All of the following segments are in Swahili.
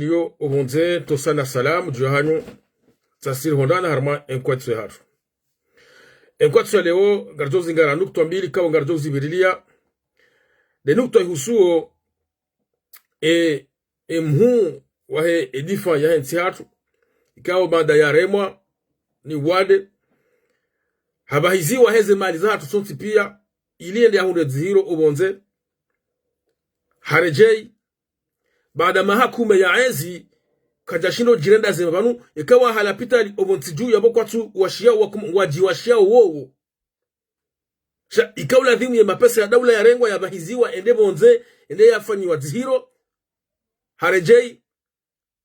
Yo obonze tosana salam juhanyu tasiri hondana harma enkwatso haru enkwatso leo garjozi ngara nukto mbili kawa garjozi birilia de nukto husuo mhu wahe edifa ya hensi hatu ikawa baada ya remwa ni wade habahiziwa heze mali za hatu sonti pia iliende ya hunde zihiro obonze harejei baada mahakume ya ezi kajashino jirenda zema banu ikawa halapita obonti juu yabo kwatu washia wajiwashia wowo sha ikawa ladhimu ya mapesa ya daula ya rengwa ya bahiziwa ende bonze ende yafanyi wa zihiro harejei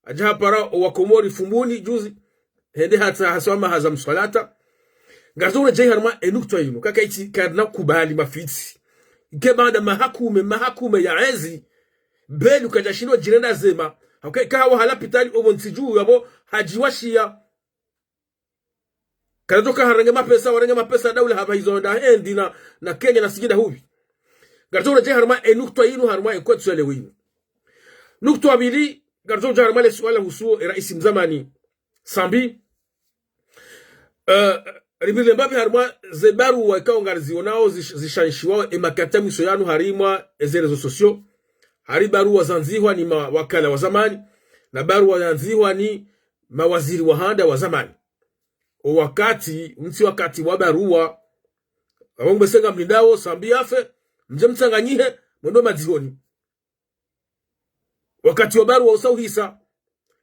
ajaha para wakomori fumbuni juzi ende hata haswama haza mswalata gazore jei harma enukto yinu kaka iti karna kubali mafitsi ike baada mahakume ya ezi belu kajashino jirenda zema kawa halapitali obonti juu yabo hajiwashia kanatoka warenge mapesa daula haba hizo endi na Kenya na Singida hubi garzo je harma enukto yinu harma enkwetso elewinu nukto abili garzo je harma le swala husuo rais mzamani Sambi ribile mbabi harma zebaru wa kaongarzi onao zishanishiwa emakatamu soyanu harimwa ezerezo sosio hari barua zanziwa ni mawakala wa zamani na barua zanziwa ni mawaziri wa handa wa zamani wakati wa barua abongo besenga mlindao Sambi afe mje mtanganyihe mwendo mazioni wakati wa barua usauhisa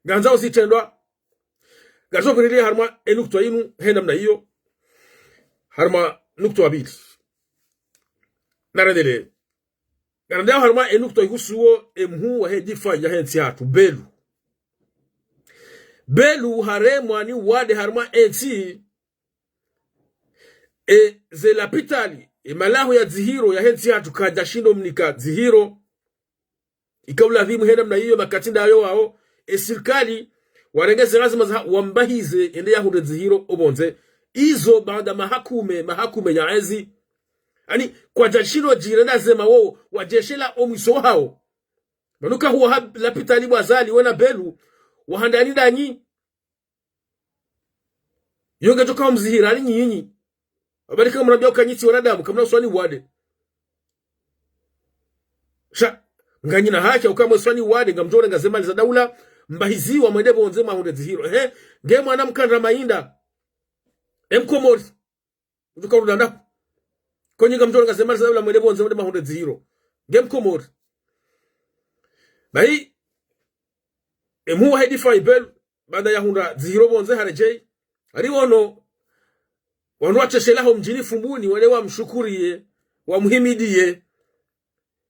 ganzao zitendwa gazo birili harma enukto yinu henda mna hiyo harma nukto abili naradele garandao harma enukto yusuo emhu wa hedifa ya hensi hatu belu haremwa ni wade harma enti zelapitali malahu ya zihiro ya hensi hatu kajashindo mnika zihiro ikaula dhimu henda mna hiyo makatinda ayo wao sirikali warengeze lazima wambahize ende yahude zihiro obonze izo baada mahakume ya ezi ani kwa jashino jirenda zema wao wajeshela omiso hao manuka huwa lapitali wazali wena belu wahandani danyi yonge toka mzihira ni nyinyi abarika mnambia ukanyiti wanadamu kamna uswani wade sha nganyina haki ukamwe uswani wade ngamjone ngazema za daula mbahiziwa mwende bonze mahunde zihiro nge mwana mkandra mainda emkomori utukarunda ndapo konyi ngamjone ngazema za daula mwende bonze mahunde zihiro nge mkomori bai emu hedi faibel baada ya hunda zihiro bonze harejei ari wano wacheshelaho mjini fumbuni wale wamshukuriye wamhimidiye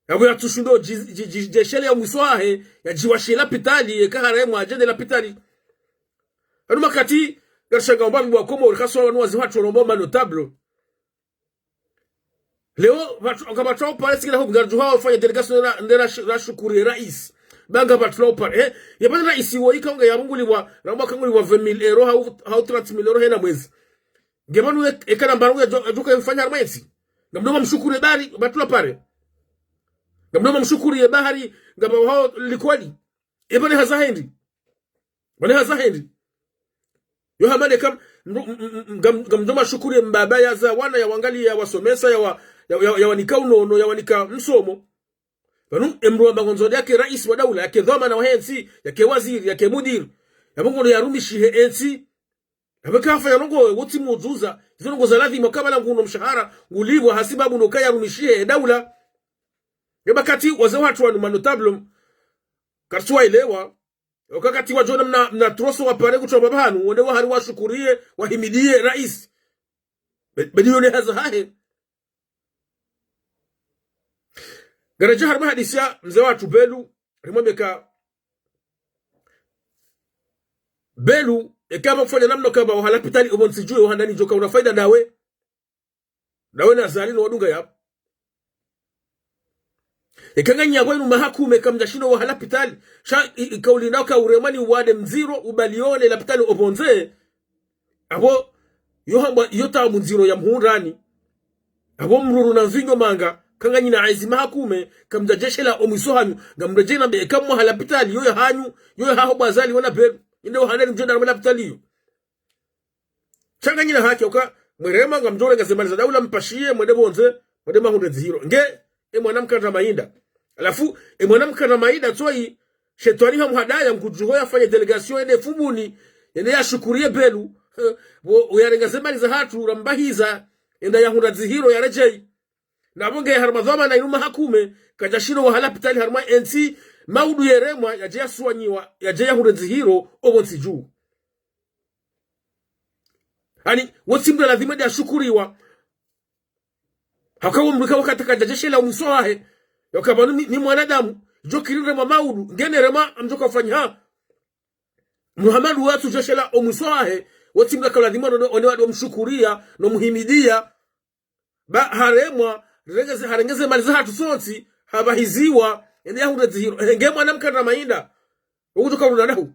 yabo yatushundo jeshele ya mwiswahe ya jiwashela pitali ekaharemu ajende la pitali anu makati garshanga mbabi wa komo urikaswa wanu waziwatu rombo notable leo wakabatao pale sikila huku garjuhao wafanya delegasyon ndera rashukuri rais banga batlo pale yabana rais wo ikonga yabunguli wa ramba kanguli wa 20,000 euro how 30,000 euro hena mwezi ngemanu ekana mbaru ya joka mfanya armesi ngamdoma mshukuri bari batlo pale ngamdoma mshukuri ya bahari ngaba hao likwali ibane hazahendi yo hamade kam ngamdoma shukuri mbaba ya za wana ya wangali ya wasomesa ya wanika unono ya wanika msomo banu emruwa bangonzo yake rais wa daula yake dhamana wa hensi yake waziri yake mudir ya mungu ya rumishi hensi abakafa ya nongo woti muzuza izo nongo za lazima kabala nguno mshahara ngulibwa hasibabu no kaya rumishi daula yabakati waze watu wa notable karswa ilewa wakati wa jona mna troso wa pare kutoba banu wende wa hari washukurie wahimidie rais bedione haza hahe garaja harma hadisia mzee watu belu ekama kufanya namna kama wahalapitali obonsi juu wahandani joka una faida nawe na zalino wadunga yap ekanganya kwenu mahakume kamjashino wahalapitali sha ikauli naka uremani wade mziro ubalione lapitali obonze abo yohamba yota mziro ya mhurani abo mruru na nzingo manga kanga nyina aizi mahakume kamja jeshi la omwisohanyu ngamrejena be kamwa halapitali yoyo hanyu yoyo haho bazali wana be ndio haneni mjenda na lapitali yo changa nyina haki oka mwerema ngamjore ngasemaliza daula mpashie mwende bonze mwende mahunde zihiro nge mwanamka na mainda alafu mwanamka na mainda toi shetani ha muhadaya mkujuho yafanye delegation ende fumuni ende yashukurie belu wo yarengasemaliza hatu rambahiza enda yahunda zihiro ya rejei nabonge harmadhama na inuma hakume kajashiro wahala pitali harma NC maudu yeremwa yaje yaswanyiwa yaje yahunda zihiro obonsi juu ani wosimbe lazima dia shukuriwa hakawo mrika wakati kajajeshi la umsoahe yakabanu ni mwanadamu jokirire maudu ngenerema amjoka fanya Muhammadu watu jeshi la umsoahe wosimbe lazima one wadu mshukuria no muhimidia ba haremwa harengeze mali za hatu sonsi habahiziwa ende yahunda zihiro nge mwanamka na mainda ukutoka runanahu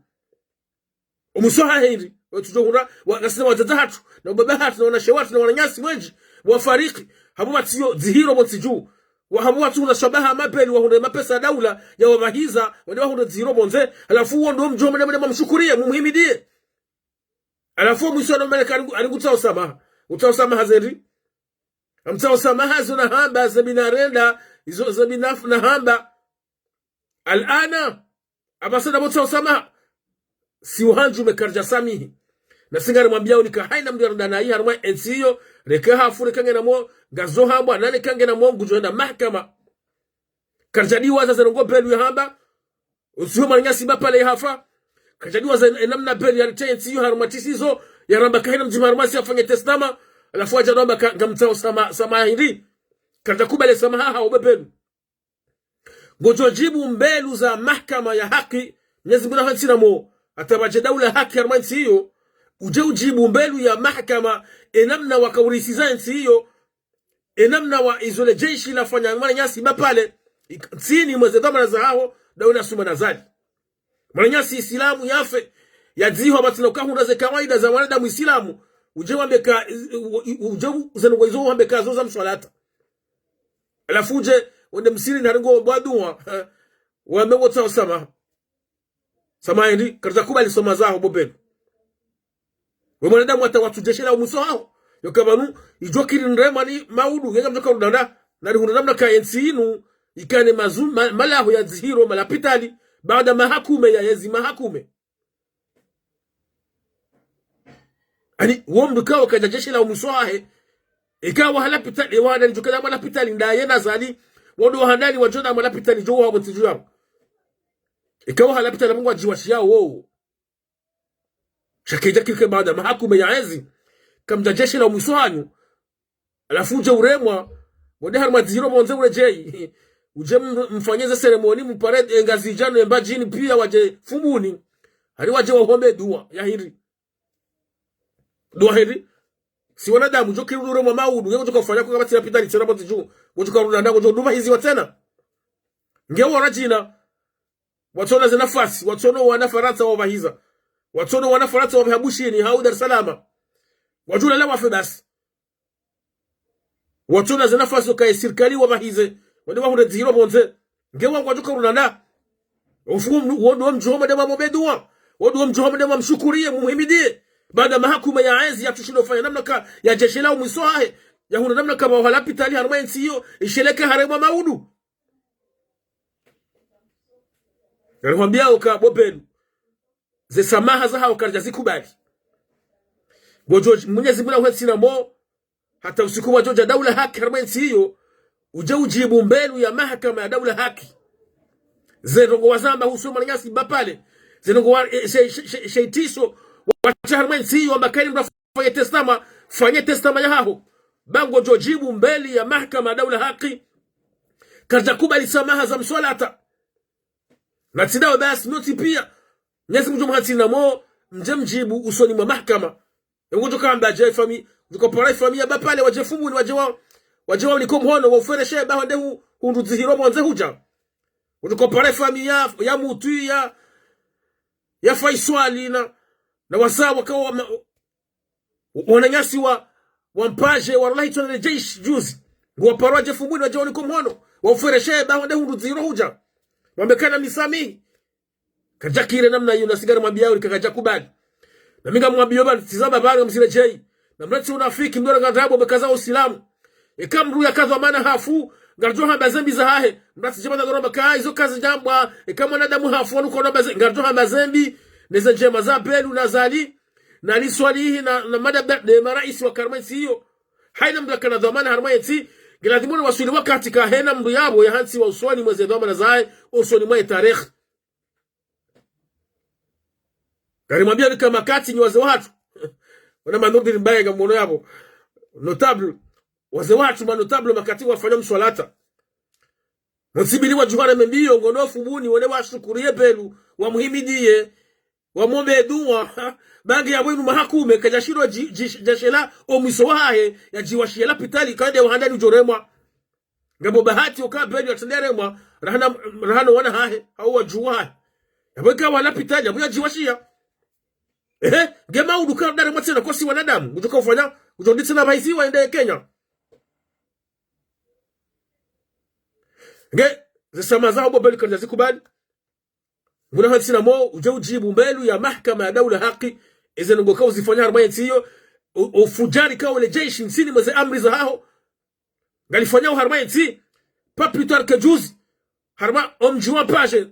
umusoha hindi tujohura wanasema watatu na baba hatu na wanashewatu na wananyasi mwenji wafariki habu matiyo zihiro monsiju wa habu watu na shabaha mapeli wa hunde mapesa daula ya wabahiza wende wa hunde zihiro monze alafu uo ndo mjome na mshukurie mumuhimidie alafu mwisho na maleka alinguta usamaha zeri amta usamaha zona hamba zabinarenda izo zabinafu na hamba alana abasada mta usamaha si uhanju mekarja samihi na singari mwambia unika haina mdiaranda na hii haruma NCO reka hafuri kange na mo gazo hamba nani kange na mo ngujoenda mahkama karjadiwa za zenongo belu ya hamba usiho maranyasi pale hafa karjadiwa za enamna belu ya rite NCO haruma tisizo ya ramba kahina mjima haruma si afanye testama alafu aja ramba ngamtao sama hindi karjakubale sama haha ubebelu ngojojibu mbelu za mahkama ya haki Mwenyezi Mungu hansina mo atabaje daula haki harmansi hiyo uje ujibu mbelu ya mahkama enamna wakaurisiza nsi hiyo enamna wa izole jeshi la fanya mwana nyasi mapale tsini mweze dhamana za hao daula suma nazali mwana nyasi islamu yafe ya dziho batina ukahunda ze kawaida za wanadamu islamu uje wambeka uje zenugo izo wambeka zoza mswalata alafu uje wende msiri naringo bwadua wamewota usama samayendi karza kubali soma zao bobenu we mwanadamu hata watu jeshi la umuso hao yokabanu ijokiri ndrema ni maudu ngega mtoka rudanda nari hunda namna ka ensinu ikane malahu ya zihiro malapitali baada mahakume ya yezi mahakume ani womdu kawa kaja jeshi la umuso hahe ikawa halapitali wana njokana malapitali ndaye nazali wodo handali wajona malapitali jo wabo tijua ikawa halapitali mungu ajiwashi yao woo shakija kilike baada mahakume ya ezi kamja jeshi la umusohanyu alafu uje uremwa mwende haruma zihiro monze urejei uje mfanyeze seremoni mparede engazi jano emba jini pia waje fumuni hari waje wahombe dua ya hiri dua hiri si wanadamu jo kiru uremwa maudu ngeko joka kufanya kwa batira pitali tsera bote juu ngojoka runda ndango jo duma hizi watena ngewo warajina watona ze nafasi watona wana faransa wabahiza watono wana faransa wabihabushini hau Dar es Salaam wajula la wafe basi watona za nafasi kai serikali wabahize wende wahunda zihiro bonze ngewa wajuka runana ufumu wodo mjoma dema mobedua wodo mjoma dema mshukurie mumuhimidie baada mahakuma ya ezi ya tushindo fanya namna ka ya jeshi lao mwisoahe ya hunda namna kama wahalapitali haruma NCO isheleke harema maudu nalihwambia uka bobenu ze samaha za hao karja zikubali gojo Mwenyezi Mungu hwetsina mo hata usiku wa joja daula haki harmansi hiyo uje ujibu mbelu ya mahakama ya daula haki zerongo wazamba husoma nyasi bapale zerongo sheitiso wa harmansi hiyo ambakani mnafanya testama ya hao bango jojibu mbeli ya mahakama ya daula haki karja kubali samaha za mswalata na tidawa basi noti pia Nyezi mjumu hatina mo mjibu usoni mwa mahkama ngojo kamba je fami ndiko pora fami ya bapale waje fumu ni waje wao ni komhono wa ufereshe ba hande hundu zihiro monze huja ndiko pora fami ya mutu ya Faiswali na wasawa kwa wananyasi wa mpaje wallahi tuna jeshi juzi Ngwa parwa jefumbuni wa jawani kumhono. Wafureshe bahwande hundu ziro huja. Wambekana misami. Kajakire namna yu na sigara mwambia uli kakajakubali. Na minga mwambia yoba tizama bari wa msile jei. Na mleti unafiki mdora ngadabo mekaza usilamu. Eka mru ya kazi wa mana hafu. Ngarjoha bazembi za hahe. Mrati jema na goroba kaa hizo kazi jambwa. Eka mwanadamu hafu wanu kono bazembi. Ngarjoha bazembi. Neza jema za belu na zali. Na liswali hii na mada de maraisi wa karmaisi hiyo. Haina mdaka na dhamana harmaisi. Giladhimuni wasuli wakati kahena mdu yabo ya hansi wa uswani mweze dhamana zae. Uswani mwae tarikh. Karimwambia ni kama kati ni waze watu. Wana manurdi mbaya nga mwono yabo. Notable. Waze watu manotable makati wafanya mswalata. Monsibili wa juhara membiyo ngonofu muni wane wa shukuriye pelu. Wa muhimidiye. Wa mwombe duwa. Bangi ya mwenu mahakume. Kajashiro jashela omiso wahe. Ya jiwashiela pitali. Kande wahandani ujoremwa. Ngabo bahati ukaa pelu ya tenderemwa. Rahano wana hahe. Hauwa juwahe. Ya mweka wala pitali. Ya mwya jiwashia. Gema uduka ndare mwatena kwa si wanadamu. Ujuka ufanya. Ujonditse na baisi wa ende Kenya. Zisama zao bobeli kanja zikubali. Muna hati sina mo. Uje ujibu mbelu ya mahkama ya daula haki. Eze nungoka uzifanya harmaya ntiyo. Ufujari kao le jeshi nsini mweze amri za hao. Galifanya harmaya nti. Papitar kejuzi. Harma omjiwa paje.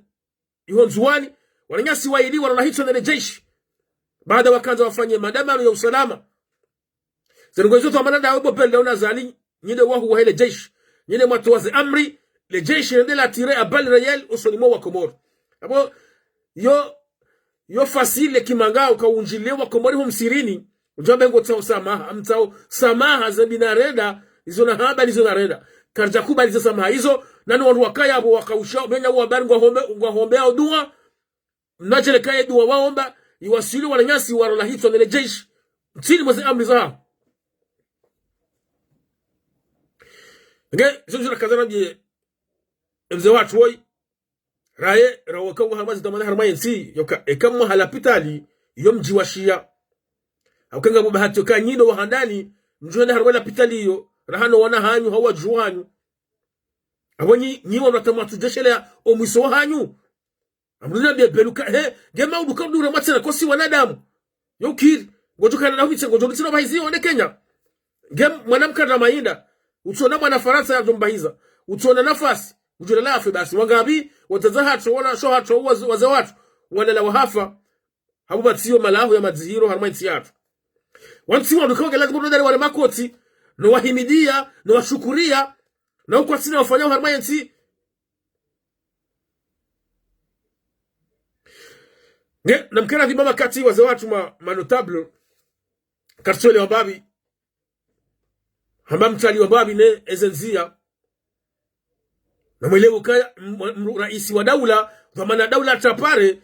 Ihonzuwani. Wananyasi waili wanahitwa na jeshi. Baada wakaanza wafanye madamano ya usalama. Zenungozo to manada hapo pele una zali nyinde wahu wa hele jeshi. Nyinde matuwaze amri le jeshi ndela atire abal rayel usonimo wa Komoro. Hapo yo fasile kimangao kaunjilewa Komori hum sirini. Ujambe ngo tao samaha amtao samaha za binareda hizo na haba hizo na reda. Karja kubali hizo samaha hizo nani wanu wakaya abo wakausha benya wa habari ngwa hombe au dua. Mnajele kaya dua waomba iwasili wananyasi warolahitwa nele jeshi mtini mweze amri zao. Zunjura kazana bie mze watu woi raye rawakawa hamazi damana harmaye nsi yoka ekamu halapitali yom jiwashia haukenga mbahati yoka nyino wahandani mjuhene harwela pitali yo rahano wana hanyu hawa juhanyu awonyi nyiwa mnatamatu jeshele ya omwiso hanyu amruna bia beluka gema uduka ndura matsena kwa si wanadamu yokiri ngojuka na huitse ngojulitsina bahizi one Kenya mwanamka na mainda utona mwana Faransa ya jombahiza utona nafasi ujula lafi basi wangabi watazahato wala shohato waze watu wala la wahafa habubatsiyo malahu ya madzihiro harmaitsi yatu wanti waduka lazima ndare wale makoti no wahimidia no washukuria na uko sina wafanya harmaitsi. Na mkena dhimama kati waze watu manotable kartole wa babi hamba mtali wa babi ne ezenzia na mwelewu kaya raisi wa daula dhamana daula tapare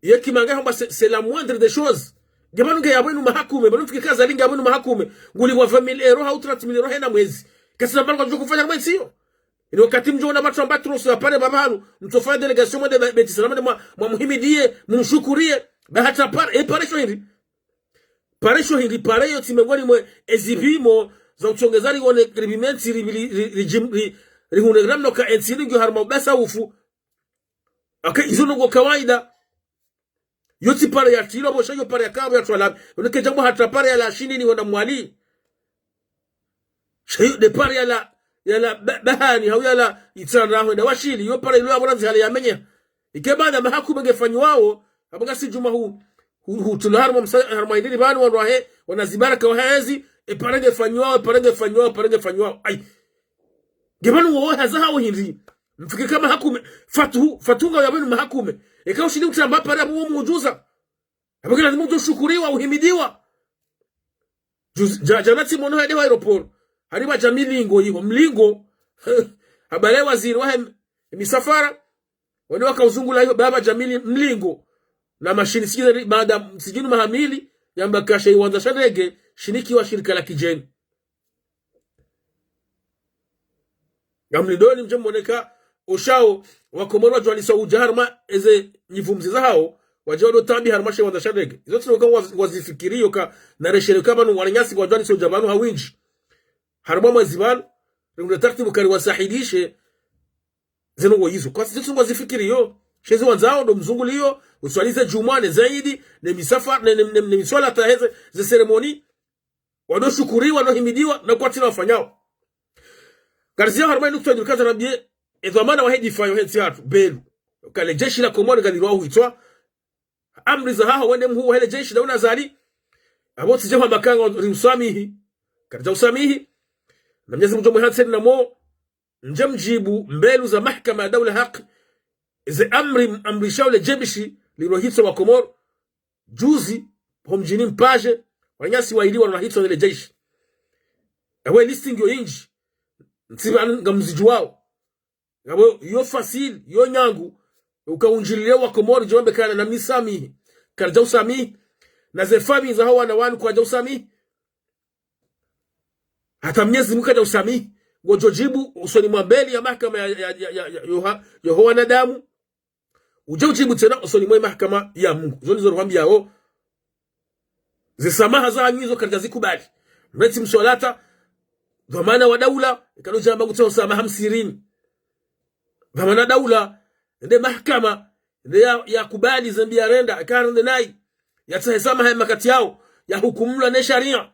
yo kimanga hamba c'est la moindre des choses jamanu ge yabwenu mahakume banu fike kaza linga yabwenu mahakume nguli wa family ero ha utrat milero hena mwezi kasi nambalo kwa kufanya kama sio ni wakati mjona watu ambao tunaso pale babanu mtofanya delegation mwende beti salama mwa muhimidie mumshukurie bahata pare paresho hindi pare yo timengwani mwe ezibimo za uchongezari wone kribimenti rihune gramno ka ensini gyo harma basa ufu hizo ngo kawaida yoti pare ya tilo bosha yo pare ya kabo ya twala uneke jambo hata pare ya la shini ni wona mwali shayo de pare ya la bahani hau ya la itana ho da washili yo pare ilo abona zihali yamenya ikebana mahaku bengefanywa abanga si juma hu tulharma harma indini banu wanwahe wanazibaraka wahazi parenge fanywa ai gebanu wo haza hawo hindi mfike kama hakume fatunga ya benu mahakume ikawa shindi utamba pare abo mujuza abagala lazima ushukuriwa uhimidiwa janati mono hadi wa aeroport hariba jamilingo hiyo mlingo habale waziri wa misafara wale wakauzungula hiyo baba jamili mlingo na mashini sikile baada sijinu mahamili yamba kasha iwanza shanege shiniki wa shirika la kijeni gamlidoni mjemoneka oshao wakomoro wajwalisa ujaharma eze nyivumzi zao wajodo tabi harmashe wanda shanege izo tunoka wazifikirio ka na reshere kama no walanyasi kwa jwalisa ujabanu hawinji harba mazibano ndio taratibu kali wasahidishe zeno hizo kwa sisi tungozifikiri yo shezi wanzao ndo mzungulio uswalize jumane zaidi ne misafa ne miswala taheze ze ceremony wanoshukuriwa wanohimidiwa na kwa tina wafanyao karzia harma nukta ndukaza rabie edhamana wa hedi fayo hedi hatu belu kale jeshi la Komori galirwa huitwa amri za haha wende mhu hele jeshi da unazali aboti jewa makanga riusamihi karja usamihi na mnyezi mjomu hanseni na mo njamjibu mbelu za mahkama ya dawla haki ze amri shaule jebishi lirohitwa wa Komoro juzi homjini mpaje wanyasi wailiwa na hitwa nile jeshi awe listing yo inji ntiba nga mziju wao ngabo yo fasil yo nyangu ukaunjiliwa wa Komoro jombe kana na misamihi karja usamihi na ze fami za hawa na wanu kwa ja usamihi hata mnyezi mkaja usamihi ngojojibu usoni mwambeli ya mahkama ya wanadamu ujibu tena usoni mwa mahkama ya Mungu zoni zorwambia ho zisamaha za nyizo katika zikubali mreti msolata dhamana wa daula ikanoja mbangu tao samaha msirini dhamana daula nde mahkama nde ya kubali zambi ya renda akarende nai ya tahesama haya makati yao ya hukumula ne sharia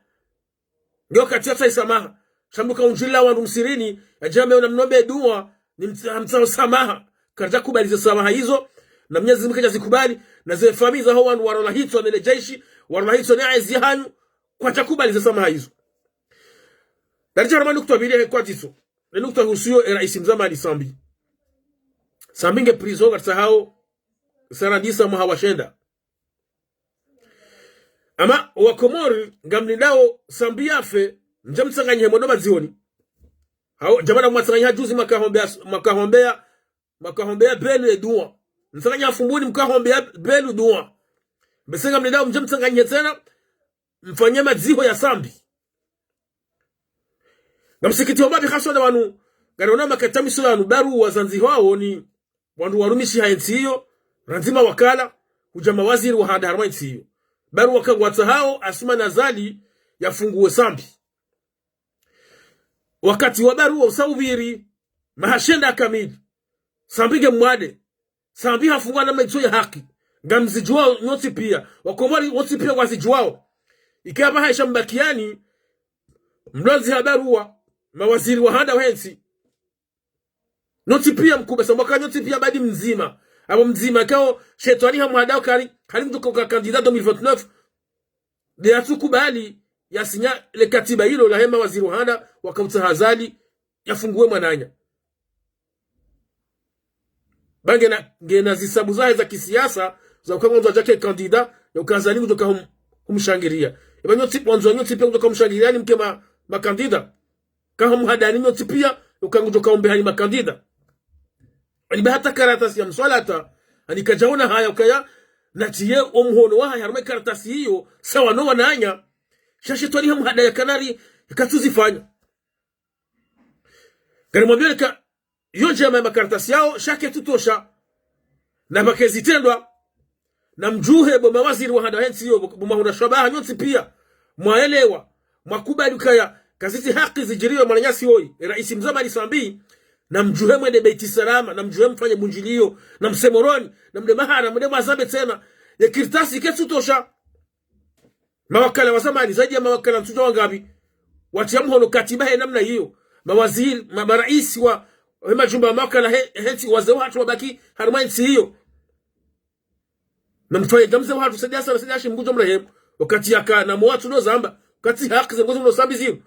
ndio kati ya tahesamaha shambuka unjila wa msirini ya jamii na mnombe dua ni mtao samaha katika kubali za samaha hizo na Mwenyezi Mungu kaja zikubali na zile familia za hao warola hitwa na ile jeshi warola hitwa na aizi hanyu kwa takubali za samaha hizo darija ramani kutabilia kwa tiso ni nukta husuyo rais mzamani Sambinge prison katika hao sarandisa muhawashenda ama wa Komori ngamlindao sambiafe njamsanganye mono mazioni hao jamana mwatsanganya juzi makahombea belu edua msanganya fumbuni mkahombea belu dua besenga mlindao njamsanganye tena mfanye maziho ya sambi ngamsikiti obabi khaswa da wanu garona makatami sulanu baru wazanzi wao ni wandu warumishi haensi hiyo ranzima wakala ujama waziri wa hada harmainsi hiyo baru wakangwata hao asuma nazali yafunguwe sambi wakati wa baru wa usawubiri mahashenda kamili sambige mwade sambi hafungwa na maitso ya haki ngamzijuao nyoti pia wakomori nyoti pia wazijuao ikaba haisha mbakiani mlozi habarua mawaziri wa hada wensi nyoti pia mkubwa samboka nyoti pia badi mzima abo mzima kao shetani hamwadao kari mtuko kwa kandida 2029 de atukubali yasinya le katiba hilo la hema waziri wa hada wakamtahazali yafungue mwananya bange na ngena zisabu zae za kisiasa za ukangonzo jake kandida ya ukazali kutoka kumshangilia eba nyoti mwanzo nyoti pia kutoka kumshangilia ni mke makandida kama mhadani nyoti pia ukangonzo kaombe hani makandida ani hata karatasi ya mswalata ani kajaona haya ukaya natie omhono wa haya karatasi hiyo sawa no wananya shashi twali hamhada ya kanari ikatuzifanya gari mwambia yo jama makaratasi yao shake tutosha na makezi tendwa na mjuhe bo mawaziri wa hada hensi yo bo mahuna shabaha nyoti pia mwaelewa mwakubali kaya kaziti haki zijiriwe mwananyasi hoi rais mzamani sambi na mjuhe mwende beiti salama na mjuhe mfanye bunjilio na msemoroni na mde mahara mde mazabe tena ya kirtasi ketu tosha mawakala wa zamani zaidi ya mawakala mtuja wangabi watia mhono katiba he namna hiyo mawaziri maraisi wa majumba mawakala heti wazee watu wabaki harmainsi hiyo na mfanye gamze watu sadiasa na sadiashi mgujo mrehemu wakati yaka na mwatu no zamba wakati haki za mgujo mno sambi ziyo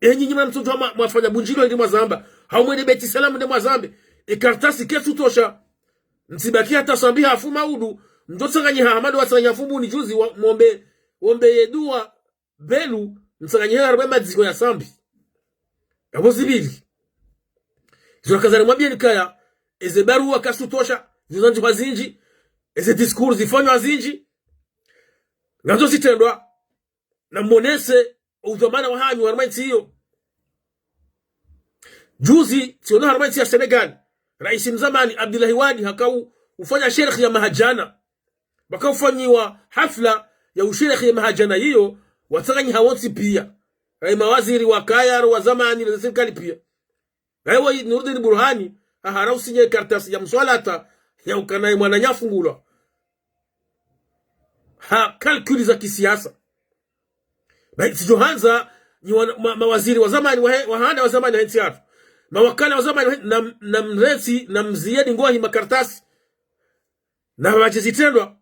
nyinyi mtuja mwafanya bunjilio ndi mwazamba haumwende beti salamu ndi mwazambe kartasi ketu tosha msibaki hata sambi hafu maudu mdotsanganye hamadu watsanganya fumbu ni juzi wombe yedua belu msanganye harbe madziko ya sambi abo zibili zokazana mwambie nikaya eze barua kasutosha zizanji wazinji eze discours zifanywa zinji ngazo zitendwa na monese udhamana wa hanyu harmainsi hiyo juzi tsiona harmainsi ya Senegal rais mzamani Abdullahi Wadi hakau ufanya sheikh ya mahajana bakafanyiwa hafla ya usheikh ya mahajana hiyo watanganyi hawonsi pia mawaziri wa kaya wa zamani na serikali pia aiwa Nurdin Burhani ahara usinye kartasi ya mswalata ya ukanaye mwana nyafungula ha kalkuli za kisiasa basi Johanza ni mawaziri wa zamani wahanda wa zamani wa ntiatu mawakala wa zamani na mresi na mziedi ngohi makartasi na wajizitendwa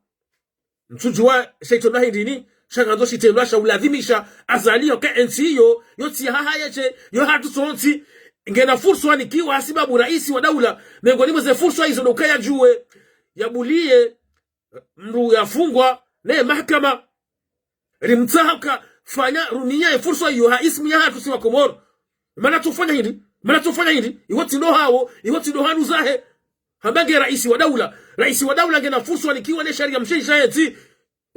mchuju wa shaito nahindini shakanzo shitendwa shauladhimisha azalio ka ensi hiyo yoti haha yeche yo hatu sonti ngena fursa nikiwa hasibabu raisi wa daula miongoni mwa fursa hizo ndo kaya juwe yabulie mru yafungwa na mahakama rimtaka fanya runia fursa hiyo ha ismi ya hatu si wa Komoro maana tufanya hindi iwoti ndo hao iwoti ndo hanu zahe habange raisi wa daula ngena fursa nikiwa na sharia mshisha yeti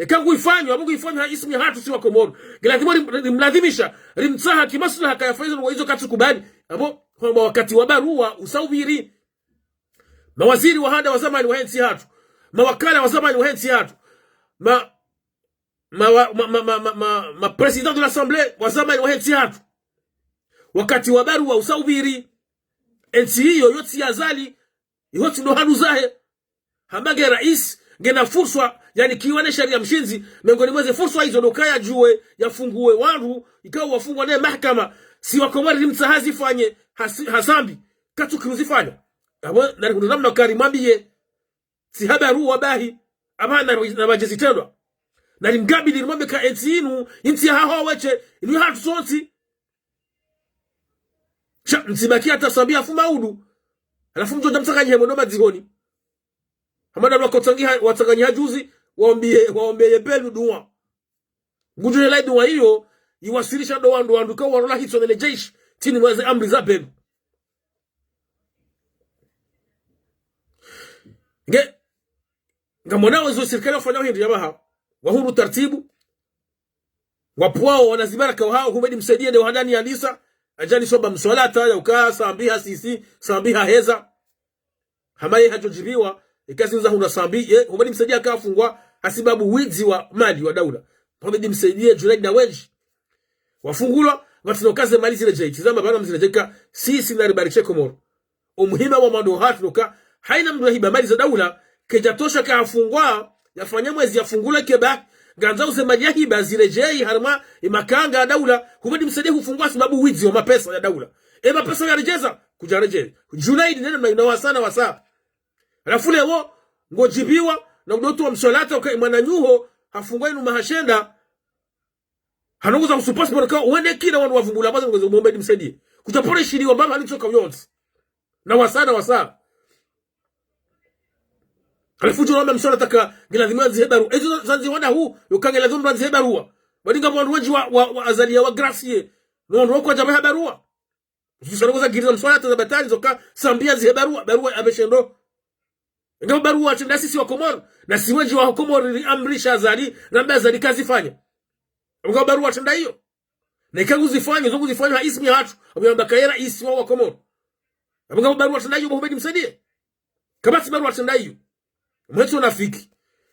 kangu ifanywa mungu ifanywa ismi hatu si wa Komoro lazima rimladhimisha rimtsaha kimaslaha kayafanya wa hizo katu kubani hapo kwa wakati wa barua usawiri mawaziri wa hada wa zamani wa hensi hatu mawakala wa zamani wa hensi hatu president de l'assemblée wa zamani wa hensi hatu wakati wa barua usawiri ensi hiyo yoti yazali yoti ndo hanu zahe habange rais ngena fursa yani kiwane sharia mshinzi miongoni mwa fursa hizo ndo kaya juwe yafungue wangu ikawa wafungwa na mahakama si wa Komoro limtsahazi fanye hasambi katu kiruzifanya abo na kuna namna karimambie si habaru wabahi abana na majezitendwa na limgabili limwambe ka ensinu inti haho weche ni hatu sonti cha msibaki atasambia fumaudu alafu mtu ndamsakanye mondoma zihoni hamada wakotangia watanganya juzi waombie pelu dua ngujule lai dua hiyo iwasilisha ndo wandu kwa warola hitso nele jeshi tini mwaze amri za pelu ngamona wazo serikali wafanya hindi yabaha wahuru taratibu wapuao wanazibaraka hao humedi msaidie ndio hadani alisa ajani soba mswalata ya ukaa sambiha sisi sambiha heza hamaye hajojibiwa ikazinza huna sambi humedi msaidia kafungwa hasibabu wizi wa mali wa daula humedi msaidie Junaid na Wenji wafungulwa watinokaze mali zile jeiti zama bana mzilejeka sisi na ribarike Komoro umuhima wa mando hatu noka haina mdu hiba mali za daula kejatosha kafungwa yafanya mwezi yafungula keba ganza usemaji hiba zile jei harma imakanga daula humedi msaidie hufungwa sababu wizi wa mapesa ya daula mapesa ya rejeza kujareje Junaid nena mnainawa sana wasa alafu leo ngojibiwa na udoto wa msolata mwana nyuho hafungwa inu mahashenda hanunguza usupasi kwa uende kila wanu wavumbula baza ngozo muombe msaidie kutapora shiri wa baba alichoka yonsi na wasa alafu jona mshola taka ngilazimia zihebaru ezo zanzi wana huu yokange lazima zihebaru badinga mwandu wenji wa azalia wa gracie no ndo kwa jamaa barua usisharoza giriza mshola ta batali zoka sambia zihebaru barua abeshendo ndio barua tenda sisi wa Komoro na si wenji wa Komoro amrisha azali na bazali kazi fanya Mga barua tenda hiyo. Na ikangu zifanya ismi hatu. Mga kaera isi wa Komoro. Mga barua tenda hiyo Muhammad msaidie. Kama si barua tenda hiyo. Mwetu nafiki.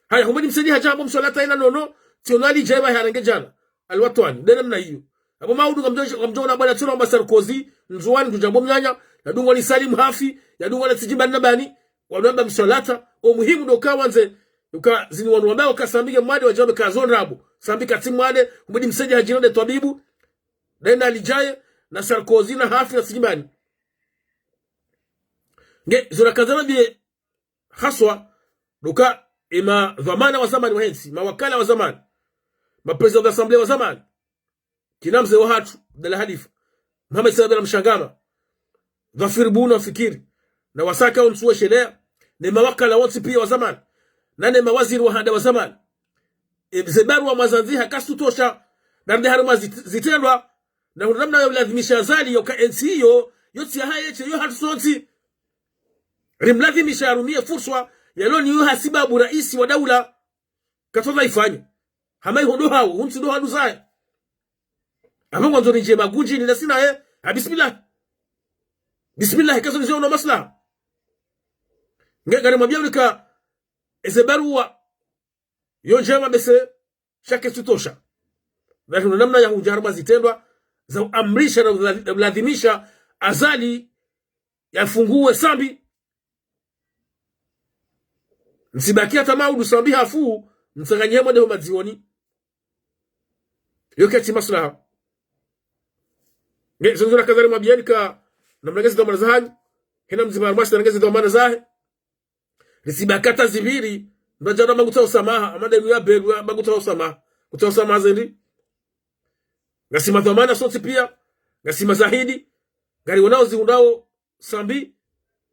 Haya Muhammad msaidie hajambo msolata ina nono. Tionali jaiba harenge jana. Alwatwani. Dena mna hiyo. Hapo maudu ngamjona bwana tuna wa Sarkozy, Nzuwani kujambo mnyanya, na dungwa ni Salim Hafi, ya dungwa na Tijimba Nabani, wanamba msolata, o muhimu ndo kawanze uka zini wanu ambao kasambige mwade wajabe kazon rabu sambika timu mwade umedi mseja hajirode tabibu dena alijaye na Sarkozy na Hafi na Tijimani nge zura kazana bie haswa duka ima dhamana wa zamani wa hensi mawakala wa zamani mapresident wa assemblée wa zamani kinamze wa hatu dala halifa Muhammad Saddam Mshangama dhafiribuna fikiri na wasaka unsuwa shelea ni mawakala wote pia wa zamani nane mawaziri wa hada wa zamani zebaru wa mazanziha kasutosha na ndi haruma zitendwa na namna yolazimisha azali yoka ensi hiyo yoti ya haya yeche yo hatu sonti rimlazimisha arumie fursa yaloni yu hasibabu raisi wa daula katoza ifanye hamai hondo hao hunsi do hadu zaya Amungu wanzoni njema gunji ni nasina bismillah kazo nizio na maslaha ngegane mwambia ulika ezebarua yo njema bese shake sutosha na namna ya hujarma zitendwa za amrisha na lazimisha azali yafungue sambi msibakia tamaudu sambi hafu msanganyie mwade mazioni yoke ati maslaha nge zonzora kazari mabiani ka na mnagezi dhamana zahanyi hena mzima armasi na mnagezi dhamana zahe risibakata zibiri mbajana maguta usamaha amanda ya beru maguta usamaha kuta usamaha zendi ngasima dhamana soti pia ngasima zahidi gari wanao ziundao sambi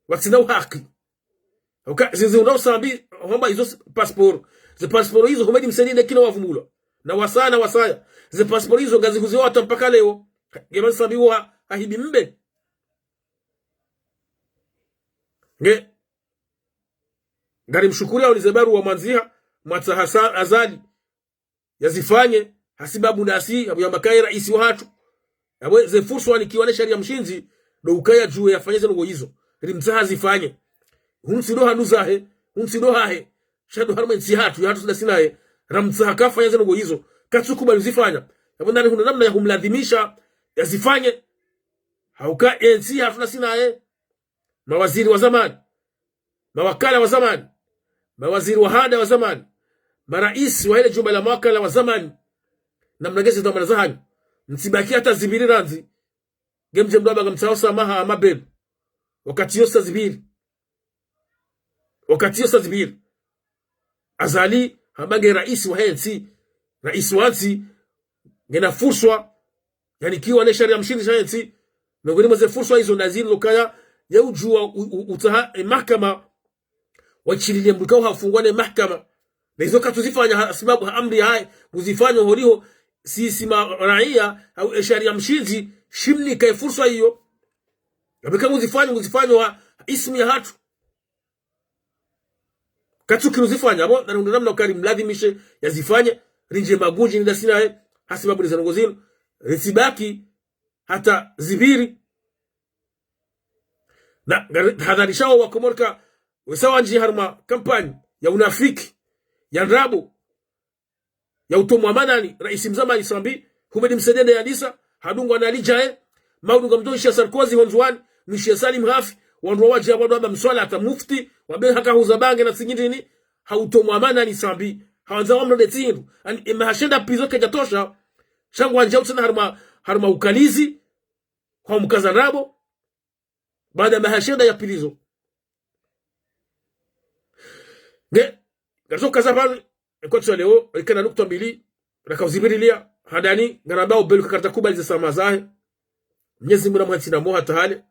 watinao haki ziundao sambi hamba hizo passport ze passport hizo humedi msanii kila wavumula na wasaya ze passport hizo ngazi kuziwa hata mpaka leo gema sambi wa hahibi mbe nge gari mshukuri au nizebaru wa manziha mwata hasa azali yazifanye hasibabu nasi abu ya makai raisi wa hatu yawe ze fursu nikiwane sharia mshinzi do ukaya juu yafanyeze ngo hizo ili mtaha zifanye hunsido hanuzahe hunsido hahe shado harma nsi hatu ya hatu sida sinae ramtaha kafanyeze ngo hizo katsukubali zifanya yapo ndani kuna namna ya kumlazimisha yazifanye hauka ensi hatu na sinae mawaziri wa zamani mawakala wa zamani mawaziri wa hada wa zamani maraisi wa ile jumba la mawakala wa zamani na mnagezi dhamana zahanyi msibaki hata zibiri ranzi gemje mdoba gamtao samaha mabeb wakati yosa zibiri azali habage raisi wa hensi raisi wansi ngena furswa yani kiwa ne sharia mshindi hensi ngoni maze furswa hizo nazini lokaya ya ujua utaha mahakama wachililie mbukao hafungwane mahakama na hizo katuzifanya sababu amri hai uzifanya horiho sisi raia au sharia mshinzi shimni kai fursa hiyo abeka muzifanya ismi ya hatu katuki uzifanya abo na namna ukari mlazimishe yazifanye rinje magunji nda sina hasibabu ni zanongozino risibaki hata zibiri na hadharishao wa komorka wesawa nji harma kampani ya unafiki ya nrabu ya utomu amanani raisi mzama isambi humedi msedede ya disa hadungu analijae maudunga mdoisha Sarkozy wanzuani mishia Salim Hafi wanruwa waji ya wadwa mswala hata mufti wabe haka huzabange na singindini hautomu amanani isambi hawanza wamrode tindu imahashenda pizo kejatosha shangu wanjia utsina harma ukalizi kwa mkaza nrabo baada mahashenda ya pilizo nge gazo kazabani kwa tso leo ikana nukta mbili rakawzibirilia hadani ngarambao belu karta kubali za samazahe Mwenyezi Mungu mwatina moha tahale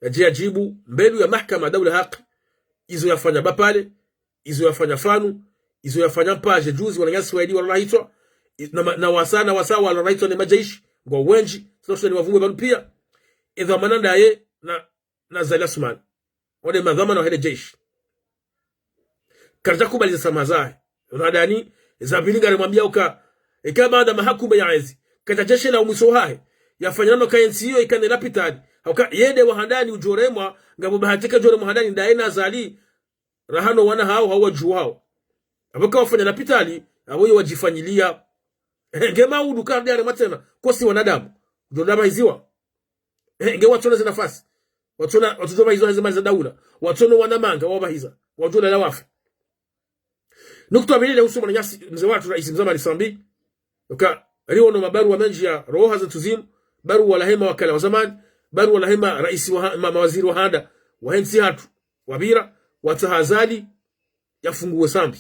yaje ajibu mbelu ya mahakama daula haki izo yafanya bapale izo yafanya fanu izo yafanya paje juzi wananyasi waidi wanaitwa na wasawa wanaitwa ni majaishi ngo wenji sasa ni wavumwe bado pia idha mananda ye na zalasman wale madhamana wa hele jeshi karta kubali za samazahe unadani zabili ngare mwambia uka ikaba da mahakuma ya ezi kata jeshi la umusohahe yafanyana kayensi hiyo ikane lapitadi hauka yede wahandani ujoremwa ngabo bahatika jore muhandani ndaena azali rahano wana hao hawaju hao aboka wafanya lapitali aboyo wajifanyilia ngema udu kardi ya matena kosi wanadamu jodama hiziwa nge watona zina nafasi watona hizo hazima za daula watona wanamanga wabahiza watona la wafu nukta mbili usoma na nyasi mzee watu rais mzama alisambi uka aliyo na mabaru wa menji ya roha za tuzimu baru wala hema wakala wa zamani baru wala hema rais wa mawaziri wa hada wa hensi hatu wabira watahazali yafunguwe sambi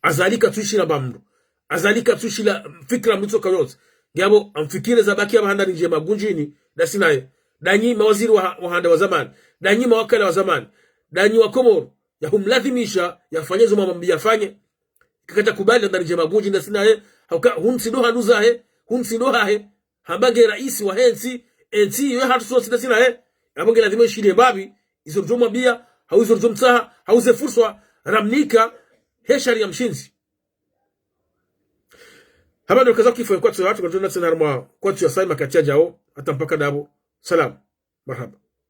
azalika tuishi na bamdu azalika tuishi la fikra mtu kayote ngabo amfikire zabaki abahanda nje magunjini dasinaye danyi mawaziri wa hada wa zamani danyi mawakala wa zamani danyi wa Komoro ya humlazimisha yafanyezo mambo yafanye kikata kubali ndani ya magunji na sina hauka hunsido hanuzahe hunsido hahe habage rais wa hensi enti yo hatu so sina abage lazima ishile babi izo mjoma bia hauzo mjomsaha hauze fursa ramnika heshari ya mshinzi haba ndo kaza kifo kwa watu kwa tuna tena kwa tu ya saima katia jao hata mpaka dabo salam marhaba.